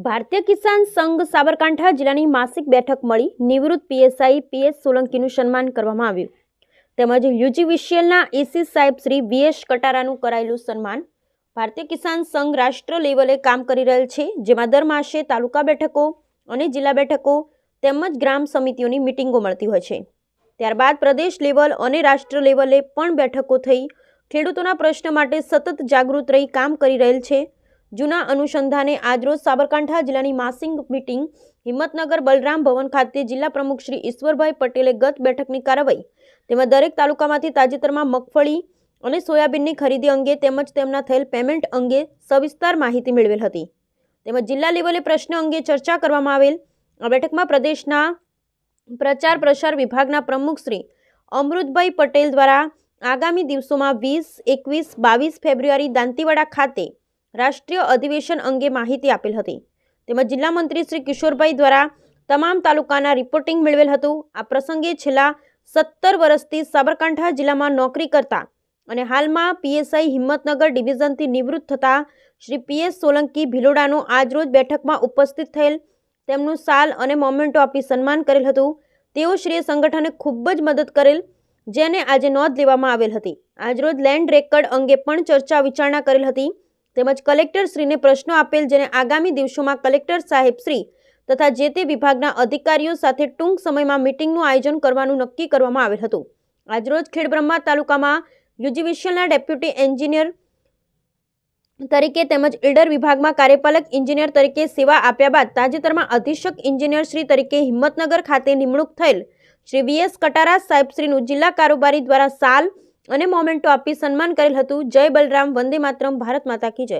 ભારતીય કિસાન સંઘ સાબરકાંઠા જિલ્લાની માસિક બેઠક મળી નિવૃત્ત પીએસઆઈ પીએસ સોલંકીનું સન્માન કરવામાં આવ્યું તેમજ યુજીવીસીએલના એસી સાહેબ શ્રી વીએસ કટારાનું કરાયેલું સન્માન। ભારતીય કિસાન સંઘ રાષ્ટ્ર લેવલે કામ કરી રહેલ છે, જેમાં દર માસે તાલુકા બેઠકો અને જિલ્લા બેઠકો તેમજ ગ્રામ સમિતિઓની મિટિંગો મળતી હોય છે। ત્યારબાદ પ્રદેશ લેવલ અને રાષ્ટ્ર લેવલે પણ બેઠકો થઈ ખેડૂતોના પ્રશ્ન માટે સતત જાગૃત રહી કામ કરી રહેલ છે। જૂના અનુસંધાને આજરોજ સાબરકાંઠા જિલ્લાની માસિક મીટિંગ હિંમતનગર બલરામ ભવન ખાતે જિલ્લા પ્રમુખ શ્રી ઈશ્વરભાઈ પટેલે ગત બેઠકની કાર્યવાહી તેમજ દરેક તાલુકામાંથી તાજેતરમાં મગફળી અને સોયાબીનની ખરીદી અંગે તેમજ તેમના થયેલ પેમેન્ટ અંગે સવિસ્તાર માહિતી મેળવેલ હતી। તેમજ જિલ્લા લેવલે પ્રશ્ન અંગે ચર્ચા કરવામાં આવેલ। આ બેઠકમાં પ્રદેશના પ્રચાર પ્રસાર વિભાગના પ્રમુખ શ્રી અમૃતભાઈ પટેલ દ્વારા આગામી દિવસોમાં 20, 21, 22 ફેબ્રુઆરી દાંતીવાડા ખાતે રાષ્ટ્રીય અધિવેશન અંગે માહિતી આપેલ હતી। તેમજ જિલ્લા મંત્રી શ્રી કિશોરભાઈ દ્વારા તમામ તાલુકાના રિપોર્ટિંગ મેળવેલ હતું। આ પ્રસંગે છેલ્લા 17 વર્ષથી સાબરકાંઠા જિલ્લામાં નોકરી કરતા અને હાલમાં પીએસઆઈ હિંમતનગર ડિવિઝનથી નિવૃત્ત થતા શ્રી પીએસ સોલંકી ભિલોડાનો આજરોજ બેઠકમાં ઉપસ્થિત થયેલ તેમનું સાલ અને મોમેન્ટો આપી સન્માન કરેલ હતું। તેઓ શ્રીએ સંગઠને ખૂબ જ મદદ કરેલ, જેને આજે નોંધ લેવામાં આવેલ હતી। આજરોજ લેન્ડ રેકર્ડ અંગે પણ ચર્ચા વિચારણા કરેલ હતી તેમજ કલેક્ટર શ્રીને પ્રશ્નો આપેલ, જેને આગામી દિવસોમાં કલેક્ટર સાહેબ શ્રી તથા જે તે વિભાગના અધિકારીઓ સાથે ટૂંક સમયમાં મીટિંગનું આયોજન કરવાનું નક્કી કરવામાં આવેલ હતું। આજરોજ ખેડબ્રહ્મા તાલુકામાં યુજીવીસીએલના ડેપ્યુટી એન્જિનિયર તરીકે તેમજ ઈડર વિભાગમાં કાર્યપાલક એન્જિનિયર તરીકે સેવા આપ્યા બાદ તાજેતરમાં અધિક્ષક એન્જિનિયર શ્રી તરીકે હિંમતનગર ખાતે નિમણૂક થયેલ શ્રી વીએસ કટારા સાહેબ શ્રીનું જિલ્લા કારોબારી દ્વારા સાલ અને મોમેન્ટો આપી સન્માન કરેલ હતું। જય બલરામ, વંદે માતરમ, ભારત માતા કી જય।